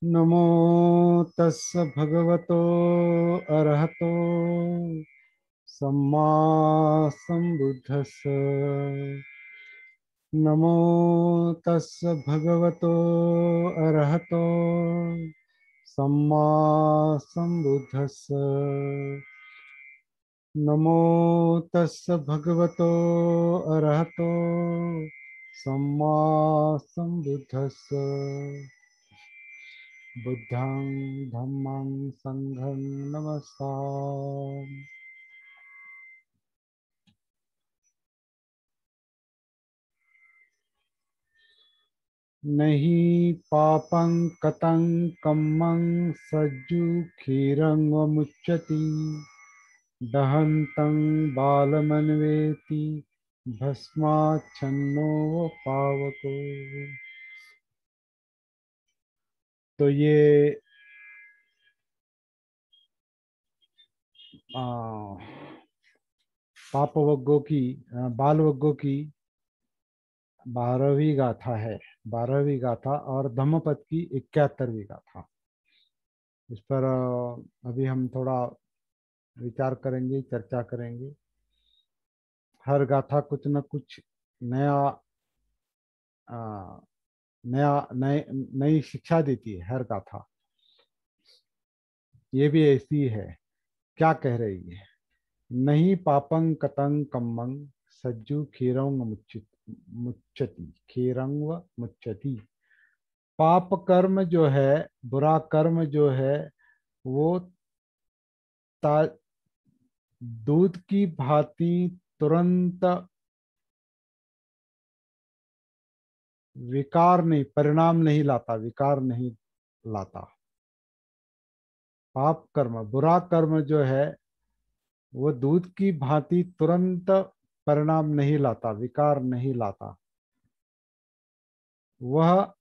नमो तस् भगवतो अरहतो सम्मा सम्बुद्धस्स। नमो तस् भगवतो अरहतो सम्मा सम्बुद्धस्स। नमो तस् भगवतो अरहतो सम्मा सम्बुद्धस्स। बुद्धं धम्मं संघं नमस्कार। नहीं पापं कतं कम्मं सज्जु क्षीरं व मुच्यति दहन्तं बालमन्वेति भस्माच्छन्नो व पावको। तो ये पापवग्गों की बालवग्गों की 12वीं गाथा है। 12वीं गाथा और धम्मपद की 71वीं गाथा। इस पर अभी हम थोड़ा विचार करेंगे, चर्चा करेंगे। हर गाथा कुछ न कुछ नया आ, नया नए नई शिक्षा देती है हर गाथा। ये भी ऐसी है। क्या कह रही है? नहीं पापं कतं कम्मं सज्जु क्षीरंग मुच्यति क्षीरंग मुच्यति। पाप कर्म जो है, बुरा कर्म जो है, वो ता- दूध की भांति तुरंत विकार नहीं, परिणाम नहीं लाता, विकार नहीं लाता। पाप कर्म, बुरा कर्म जो है, वो दूध की भांति तुरंत परिणाम नहीं लाता, विकार नहीं लाता। वह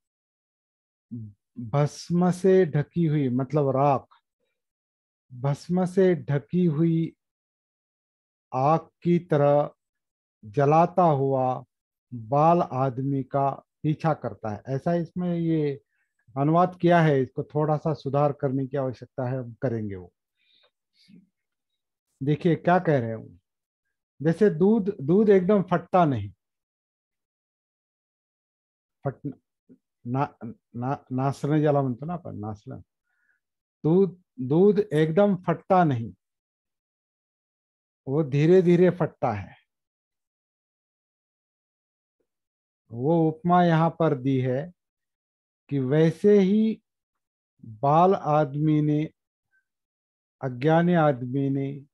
भस्म से ढकी हुई, मतलब राख, भस्म से ढकी हुई आग की तरह जलाता हुआ बाल आदमी का पीछा करता है। ऐसा इसमें ये अनुवाद किया है। इसको थोड़ा सा सुधार करने की आवश्यकता है, हम करेंगे वो। देखिए क्या कह रहे हैं। जैसे दूध दूध एकदम फटता नहीं, फट ना, नासणे ज्याला म्हणतो ना आपण, नासणं। दूध दूध एकदम फटता नहीं, वो धीरे धीरे फटता है। वो उपमा यहाँ पर दी है कि वैसे ही बाल आदमी ने, अज्ञानी आदमी ने,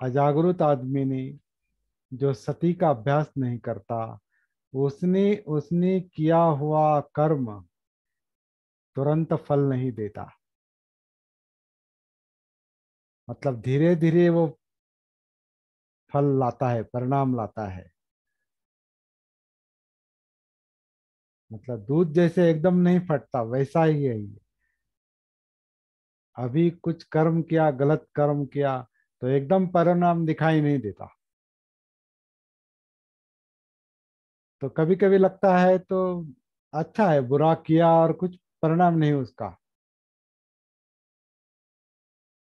अजागरूक आदमी ने, जो सती का अभ्यास नहीं करता, उसने उसने किया हुआ कर्म तुरंत फल नहीं देता। मतलब धीरे धीरे वो फल लाता है, परिणाम लाता है। मतलब दूध जैसे एकदम नहीं फटता, वैसा ही है ये। अभी कुछ कर्म किया, गलत कर्म किया, तो एकदम परिणाम दिखाई नहीं देता। तो कभी कभी लगता है तो अच्छा है, बुरा किया और कुछ परिणाम नहीं उसका।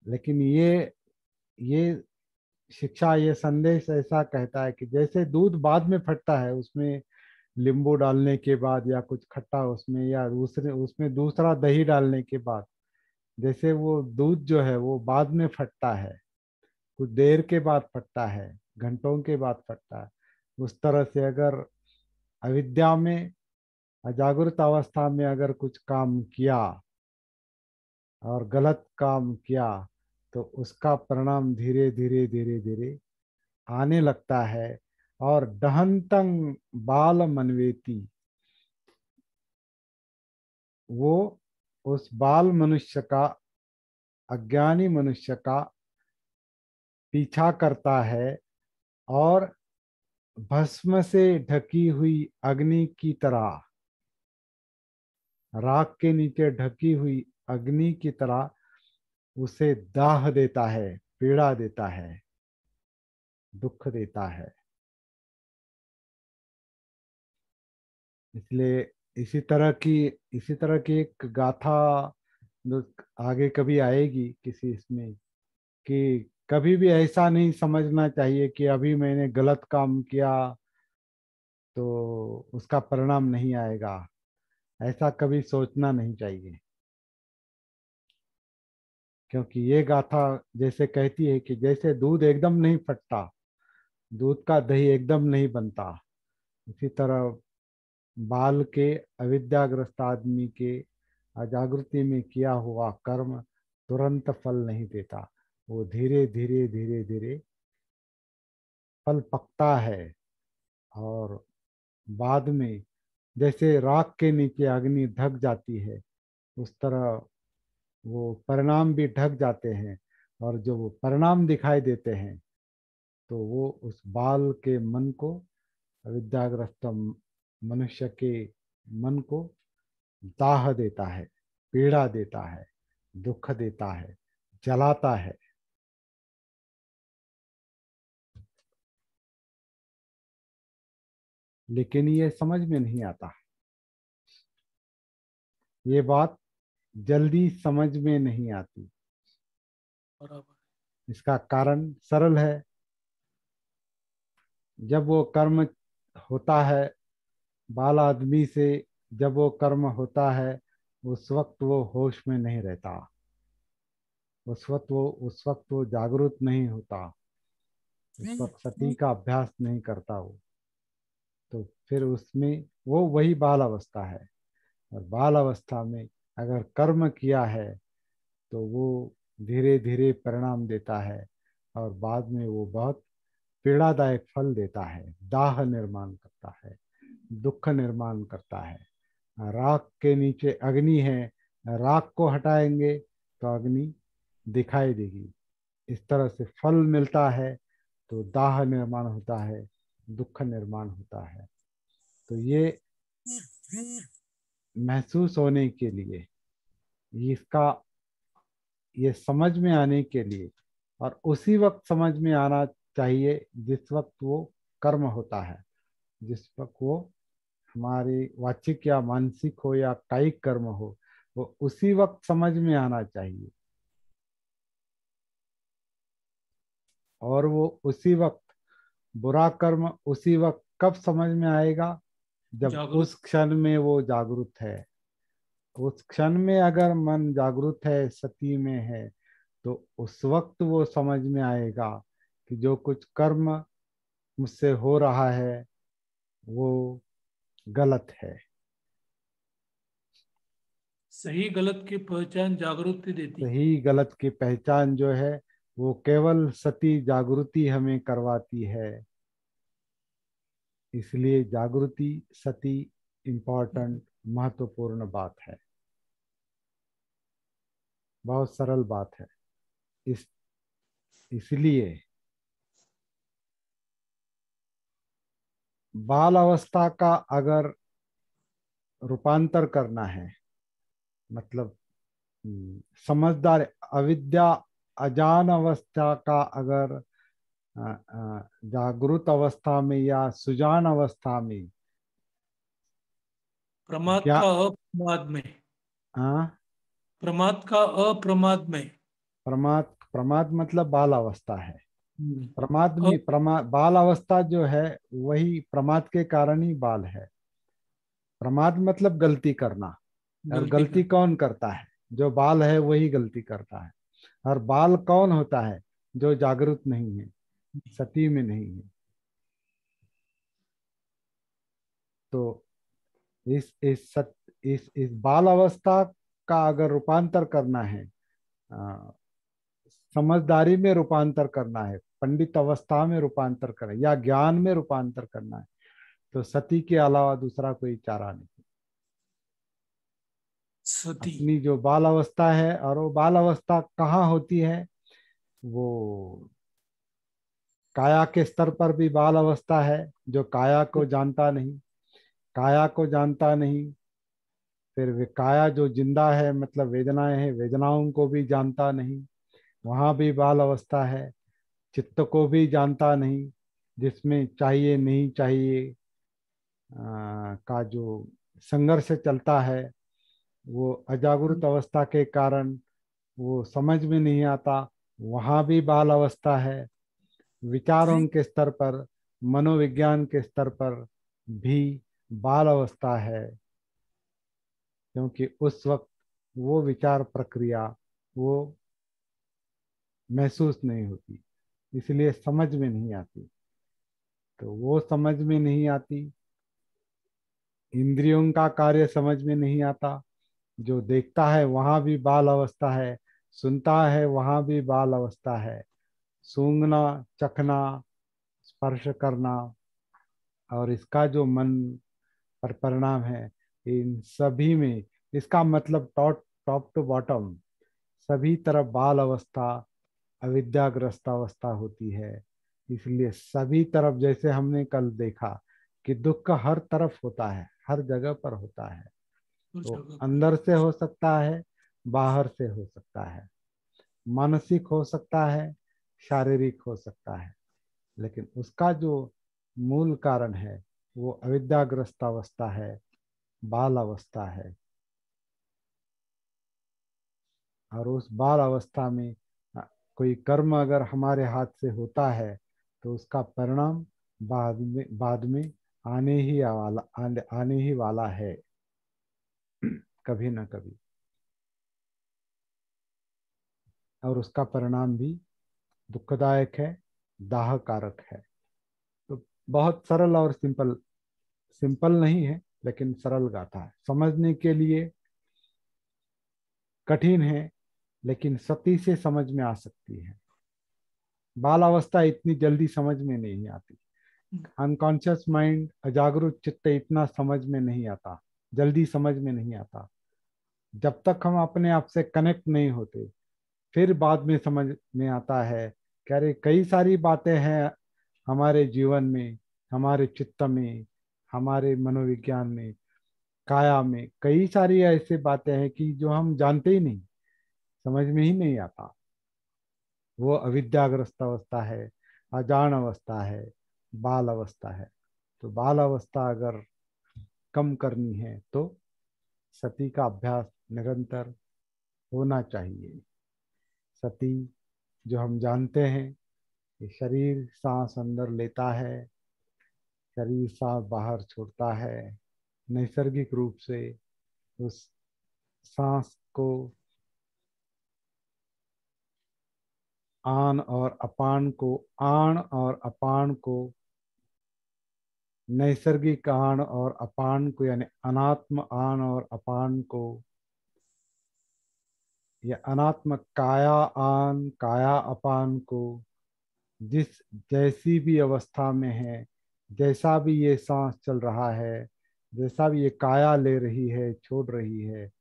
लेकिन ये शिक्षा, ये संदेश ऐसा कहता है कि जैसे दूध बाद में फटता है, उसमें नींबू डालने के बाद या कुछ खट्टा उसमें, या दूसरे उसमें दूसरा दही डालने के बाद, जैसे वो दूध जो है वो बाद में फटता है, कुछ देर के बाद फटता है, घंटों के बाद फटता है। उस तरह से अगर अविद्या में, अजागृत अवस्था में अगर कुछ काम किया और गलत काम किया, तो उसका परिणाम धीरे धीरे धीरे धीरे आने लगता है। और दहंतं बाल मनवेति, वो उस बाल मनुष्य का, अज्ञानी मनुष्य का पीछा करता है और भस्म से ढकी हुई अग्नि की तरह, राख के नीचे ढकी हुई अग्नि की तरह उसे दाह देता है, पीड़ा देता है, दुख देता है। इसलिए इसी तरह की एक गाथा जो आगे कभी आएगी किसी इसमें, कि कभी भी ऐसा नहीं समझना चाहिए कि अभी मैंने गलत काम किया तो उसका परिणाम नहीं आएगा। ऐसा कभी सोचना नहीं चाहिए, क्योंकि ये गाथा जैसे कहती है कि जैसे दूध एकदम नहीं फटता, दूध का दही एकदम नहीं बनता, इसी तरह बाल के, अविद्याग्रस्त आदमी के अजागृति में किया हुआ कर्म तुरंत फल नहीं देता। वो धीरे धीरे धीरे धीरे फल पकता है, और बाद में जैसे राख के नीचे अग्नि ढक जाती है, उस तरह वो परिणाम भी ढक जाते हैं। और जो वो परिणाम दिखाई देते हैं, तो वो उस बाल के मन को, अविद्याग्रस्त मनुष्य के मन को दाह देता है, पीड़ा देता है, दुख देता है, जलाता है। लेकिन ये समझ में नहीं आता, ये बात जल्दी समझ में नहीं आती। बराबर। इसका कारण सरल है। जब वो कर्म होता है बाल आदमी से, जब वो कर्म होता है, उस वक्त वो होश में नहीं रहता, उस वक्त वो जागरूक नहीं होता, उस वक्त सती का अभ्यास नहीं करता वो। तो फिर उसमें वो वही बाल अवस्था है। और बाल अवस्था में अगर कर्म किया है तो वो धीरे धीरे परिणाम देता है, और बाद में वो बहुत पीड़ादायक फल देता है, दाह निर्माण करता है, दुख निर्माण करता है। राख के नीचे अग्नि है, राख को हटाएंगे तो अग्नि दिखाई देगी। इस तरह से फल मिलता है तो दाह निर्माण होता है, दुख निर्माण होता है। तो ये महसूस होने के लिए, इसका ये समझ में आने के लिए, और उसी वक्त समझ में आना चाहिए जिस वक्त वो कर्म होता है, जिस वक्त वो हमारी वाचिक या मानसिक हो या कायिक कर्म हो, वो उसी वक्त समझ में आना चाहिए। और वो उसी वक्त, बुरा कर्म उसी वक्त कब समझ में आएगा, जब जागरूक। उस क्षण में वो जागरूक है। उस क्षण में अगर मन जागरूक है, सती में है, तो उस वक्त वो समझ में आएगा कि जो कुछ कर्म मुझसे हो रहा है वो गलत है। सही गलत की पहचान जागृति देती। सही गलत की पहचान जो है वो केवल सती जागृति हमें करवाती है। इसलिए जागृति, सती इम्पोर्टेंट, महत्वपूर्ण बात है। बहुत सरल बात है। इस इसलिए बाल अवस्था का अगर रूपांतर करना है, मतलब समझदार, अविद्या अजान अवस्था का अगर जागृत अवस्था में या सुजान अवस्था में प्रमाद क्या, का अप्रमाद में। हाँ, प्रमाद का अप्रमाद में। प्रमाद, प्रमाद मतलब बाल अवस्था है। हम्म। प्रमाद अ- में बाल अवस्था जो है वही प्रमाद के कारण ही बाल है। प्रमाद मतलब गलती करना। और गलती गलती कर। कौन करता है? जो बाल है वही गलती करता है। और बाल कौन होता है? जो जागरूक नहीं है, सती में नहीं है। तो इस बाल अवस्था का अगर रूपांतर करना है, अ, समझदारी में रूपांतर करना है, पंडित अवस्था में रूपांतर करना है, या ज्ञान में रूपांतर करना है, तो सती के अलावा दूसरा कोई चारा नहीं। सती। अपनी जो बाल अवस्था है, और वो बाल अवस्था कहाँ होती है, वो काया के स्तर पर भी बाल अवस्था है, जो काया को जानता नहीं, काया को जानता नहीं। फिर वे काया जो जिंदा है, मतलब वेदनाएं हैं, वेदनाओं को भी जानता नहीं, वहां भी बाल अवस्था है। चित्त को भी जानता नहीं, जिसमें चाहिए नहीं चाहिए का जो संघर्ष चलता है, वो अजागृत अवस्था के कारण वो समझ में नहीं आता, वहां भी बाल अवस्था है। विचारों के स्तर पर, मनोविज्ञान के स्तर पर भी बाल अवस्था है, क्योंकि उस वक्त वो विचार प्रक्रिया वो महसूस नहीं होती, इसलिए समझ में नहीं आती। तो वो समझ में नहीं आती, इंद्रियों का कार्य समझ में नहीं आता। जो देखता है वहां भी बाल अवस्था है, सुनता है वहां भी बाल अवस्था है, सूंघना, चखना, स्पर्श करना, और इसका जो मन पर परिणाम है, इन सभी में, इसका मतलब टॉप टॉप टू बॉटम सभी तरफ बाल अवस्था, अविद्याग्रस्त अवस्था होती है। इसलिए सभी तरफ, जैसे हमने कल देखा कि दुख हर तरफ होता है, हर जगह पर होता है। उस तो जगह पर। अंदर से हो सकता है, बाहर से हो सकता है, मानसिक हो सकता है, शारीरिक हो सकता है, लेकिन उसका जो मूल कारण है वो अविद्याग्रस्त अवस्था है, बाल अवस्था है। और उस बाल अवस्था में कोई कर्म अगर हमारे हाथ से होता है, तो उसका परिणाम बाद में आने ही वाला है कभी ना कभी। और उसका परिणाम भी दुखदायक है, दाह कारक है। तो बहुत सरल और सिंपल, सिंपल नहीं है लेकिन सरल गाथा है, समझने के लिए कठिन है, लेकिन सती से समझ में आ सकती है। बाल अवस्था इतनी जल्दी समझ में नहीं आती, अनकॉन्शियस माइंड, अजागरूक चित्त इतना समझ में नहीं आता, जल्दी समझ में नहीं आता। जब तक हम अपने आप से कनेक्ट नहीं होते, फिर बाद में समझ में आता है कि अरे कई सारी बातें हैं हमारे जीवन में, हमारे चित्त में, हमारे मनोविज्ञान में, काया में, कई सारी ऐसी बातें हैं कि जो हम जानते ही नहीं, समझ में ही नहीं आता। वो अविद्याग्रस्त अवस्था है, अजान अवस्था है, बाल अवस्था है। तो बाल अवस्था अगर कम करनी है तो सती का अभ्यास निरंतर होना चाहिए। सती, जो हम जानते हैं कि शरीर सांस अंदर लेता है, शरीर सांस बाहर छोड़ता है, नैसर्गिक रूप से उस सांस को आन और अपान को, नैसर्गिक आन और अपान को, यानी अनात्म आन और अपान को, या अनात्म काया आन काया अपान को, जिस जैसी भी अवस्था में है, जैसा भी ये सांस चल रहा है, जैसा भी ये काया ले रही है, छोड़ रही है,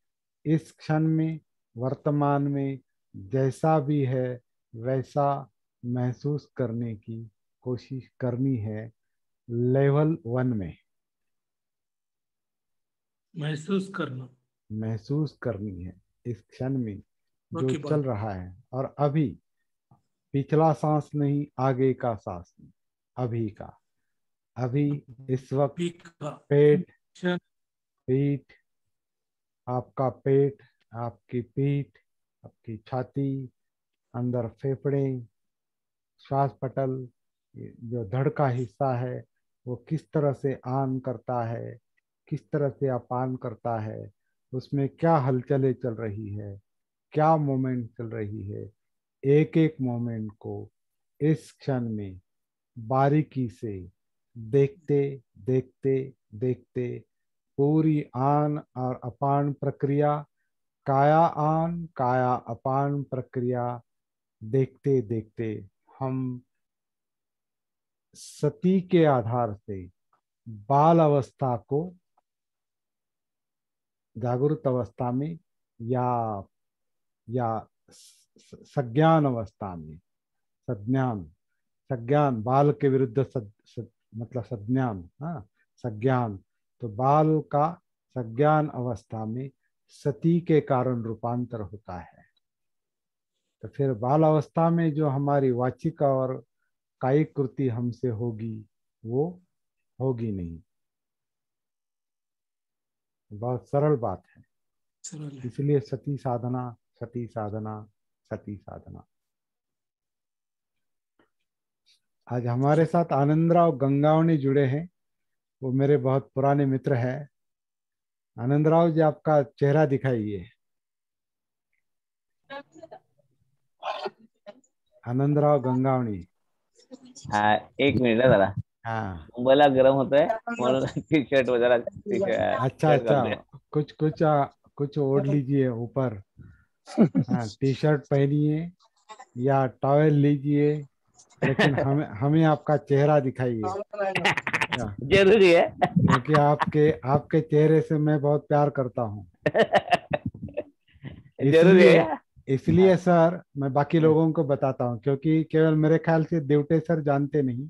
इस क्षण में, वर्तमान में जैसा भी है वैसा महसूस करने की कोशिश करनी है, लेवल 1 में महसूस करना। महसूस करनी है इस क्षण में जो बाकी चल बात। रहा है। और अभी, पिछला सांस नहीं, आगे का सांस नहीं, अभी का, अभी, इस वक्त। पीका। पेट, पीठ, आपका पेट, आपकी पीठ, आपकी छाती, अंदर फेफड़े, श्वास पटल, ये जो धड़ का हिस्सा है, वो किस तरह से आन करता है, किस तरह से अपान करता है, उसमें क्या हलचलें चल रही है, क्या मोमेंट चल रही है, एक एक मोमेंट को इस क्षण में बारीकी से देखते देखते देखते, पूरी आन और अपान प्रक्रिया, काया आन काया अपान प्रक्रिया देखते देखते, हम सती के आधार से बाल अवस्था को जागृत अवस्था में या सज्ञान अवस्था में, सज्ञान, सज्ञान बाल के विरुद्ध मतलब सज्ञान, हाँ, सज्ञान, तो बाल का सज्ञान अवस्था में सती के कारण रूपांतर होता है। तो फिर बाल अवस्था में जो हमारी वाचिक और कायिक कृति हमसे होगी वो होगी नहीं। बहुत सरल बात है। सरल है। इसलिए सती साधना, सती साधना, सती साधना। आज हमारे साथ आनंदराव गंगावणी जुड़े हैं। वो मेरे बहुत पुराने मित्र हैं। आनंदराव जी, आपका चेहरा दिखाइए। आनंदराव गंगावणी। हाँ, एक मिनट है जरा, हाँ, बोला गर्म होता है और टी शर्ट वगैरह अच्छा चेयर कर अच्छा, दे। कुछ कुछ कुछ ओढ़ लीजिए ऊपर। हाँ, टी शर्ट पहनिए या टॉवेल लीजिए, लेकिन हमें हमें आपका चेहरा दिखाइए। क्या? जरूरी है। क्योंकि आपके आपके चेहरे से मैं बहुत प्यार करता हूँ। जरूरी इसलिए है। इसलिए सर, मैं बाकी लोगों को बताता हूँ, क्योंकि केवल मेरे ख्याल से देवटे सर जानते नहीं,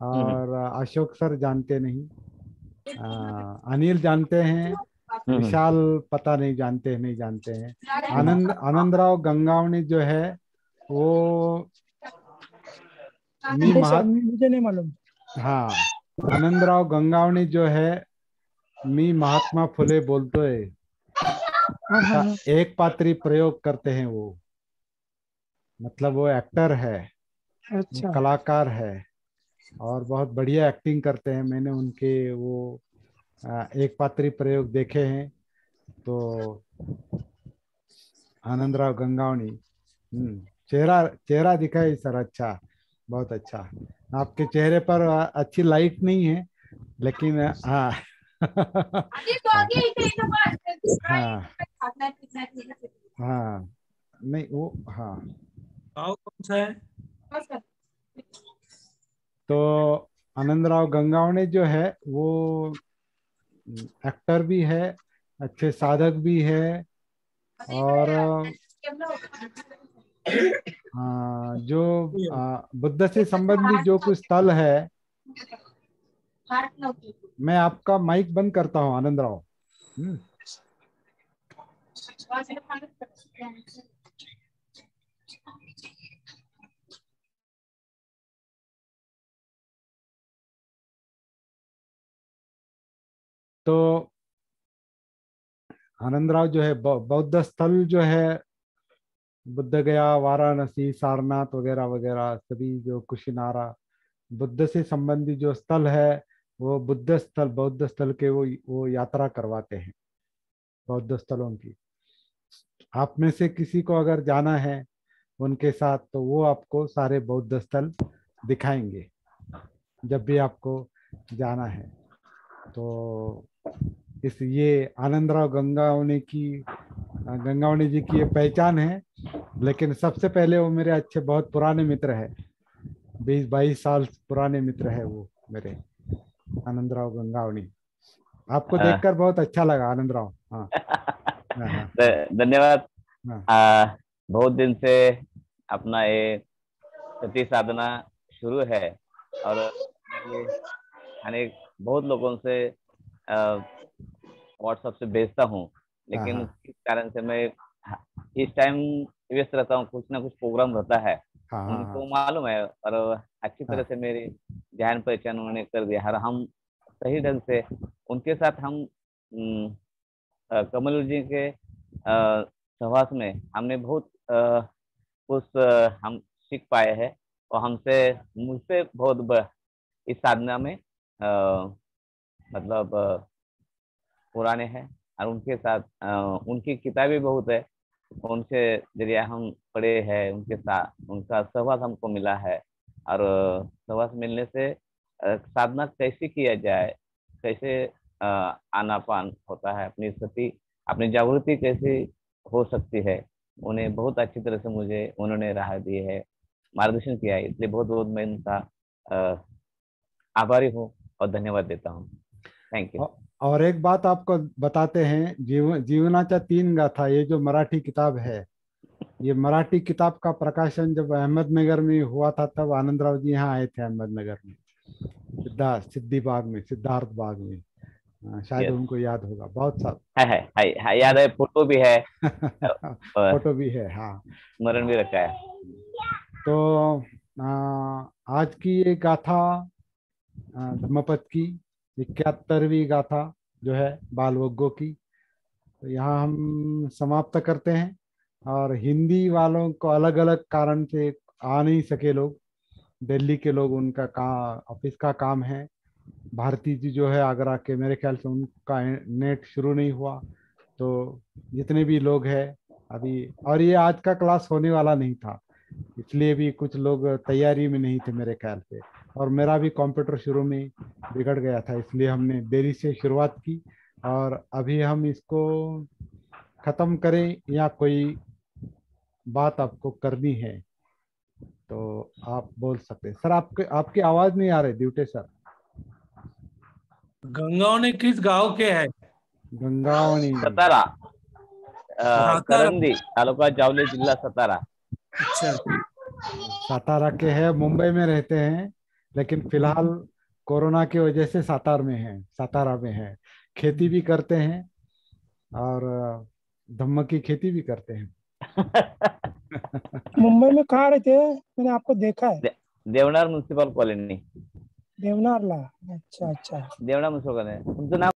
हम्म, और अशोक सर जानते नहीं, अनिल जानते हैं, हम्म, विशाल पता नहीं जानते हैं, नहीं जानते हैं। आनंदराव गंगावणी जो है वो मी नहीं महा सर, मुझे नहीं मालूम। हाँ, आनंदराव गंगावणी जो है मी महात्मा फुले बोलतोय, हाँ का हाँ। एक पात्री प्रयोग करते हैं वो। मतलब वो एक्टर है, वो अच्छा। कलाकार है, और बहुत बढ़िया एक्टिंग करते हैं। मैंने उनके वो एक पात्री प्रयोग देखे हैं। तो आनंदराव गंगावणी, चेहरा चेहरा दिखाई सर, अच्छा, बहुत अच्छा। आपके चेहरे पर अच्छी लाइट नहीं है, लेकिन हाँ। हाँ हाँ, नहीं वो, हाँ। भाव कौन सा है? तो आनंदराव गंगावणे जो है वो एक्टर भी है, अच्छे साधक भी है, और जो बुद्ध से संबंधी जो कुछ स्थल है। मैं आपका माइक बंद करता हूँ आनंदराव। तो आनंदराव जो है बौद्ध स्थल जो है, बुद्ध गया, वाराणसी, सारनाथ वगैरह वगैरह सभी, जो कुशिनारा, बुद्ध से संबंधी जो स्थल है, वो बुद्ध स्थल, बौद्ध स्थल के वो यात्रा करवाते हैं, बौद्ध स्थलों की। आप में से किसी को अगर जाना है उनके साथ, तो वो आपको सारे बौद्ध स्थल दिखाएंगे जब भी आपको जाना है। तो इस ये आनंदराव गंगावणी जी की ये पहचान है। लेकिन सबसे पहले वो मेरे अच्छे बहुत पुराने मित्र है, 20-22 साल पुराने मित्र है वो मेरे, आनंदराव गंगावणी। आपको हाँ। देखकर बहुत अच्छा लगा आनंदराव। हाँ हाँ हाँ हाँ धन्यवाद। हाँ बहुत दिन से अपना ये सती साधना शुरू है, और मैं अनेक बहुत लोगों से व्हाट्सएप से भेजता हूँ, हाँ लेकिन हाँ किस कारण से मैं इस टाइम व्यस्त रहता हूँ, कुछ ना कुछ प्रोग्राम रहता है। हाँ हाँ हाँ उनको मालूम है, और अच्छी तरह हाँ से मेरी जान पहचान उन्होंने कर दिया, और हम सही ढंग से उनके साथ हम कमल जी के सहवास में हमने बहुत कुछ हम सीख पाए हैं, और मुझसे बहुत इस साधना में मतलब पुराने हैं, और उनके साथ उनकी किताबें बहुत है, उनसे जरिए हम पढ़े हैं, उनके साथ उनका सहवास हमको मिला है। और सहवास मिलने से साधना कैसे किया जाए, कैसे आनापान होता है, अपनी स्थिति, अपनी जागृति कैसे हो सकती है, उन्हें बहुत अच्छी तरह से मुझे उन्होंने राह दी है, मार्गदर्शन किया है। इसलिए बहुत बहुत मैं उनका आभारी हूँ और धन्यवाद देता हूँ। Thank you. और एक बात आपको बताते हैं, जीवनाचा 3 गाथा, ये जो मराठी किताब है, ये मराठी किताब का प्रकाशन जब अहमदनगर में हुआ था, तब आनंदराव जी यहाँ आए थे अहमदनगर में, सिद्धार्थ बाग में। शायद Yes. उनको याद होगा, बहुत सा है, याद है, फोटो भी है और फोटो भी है, हाँ। स्मरण भी रखा है। तो आज की ये गाथा धम्मपद की 71वीं गाथा जो है बालवग्गो की, तो यहाँ हम समाप्त करते हैं। और हिंदी वालों को अलग अलग कारण से आ नहीं सके लोग, दिल्ली के लोग, उनका ऑफिस का काम है। भारती जी जो है आगरा के, मेरे ख्याल से उनका नेट शुरू नहीं हुआ। तो जितने भी लोग हैं अभी, और ये आज का क्लास होने वाला नहीं था, इसलिए भी कुछ लोग तैयारी में नहीं थे मेरे ख्याल से। और मेरा भी कंप्यूटर शुरू में बिगड़ गया था, इसलिए हमने देरी से शुरुआत की। और अभी हम इसको खत्म करें या कोई बात आपको करनी है तो आप बोल सकते हैं। सर आपकी आवाज नहीं आ रही ड्यूटे सर। गंगावणे किस गांव के है? गंगावणी सतारा, सातारा। करंदी तालुका, जावली जिला सतारा। अच्छा, सातारा के हैं, मुंबई में रहते हैं, लेकिन फिलहाल कोरोना की वजह से सातारा में है। खेती भी करते हैं और धम्म की खेती भी करते हैं। मुंबई में कहाँ रहते हैं? मैंने आपको देखा है देवनार म्युनिसिपल कॉलोनी, देवनारला। अच्छा अच्छा। Deonar municipal colony. तुमचं नाव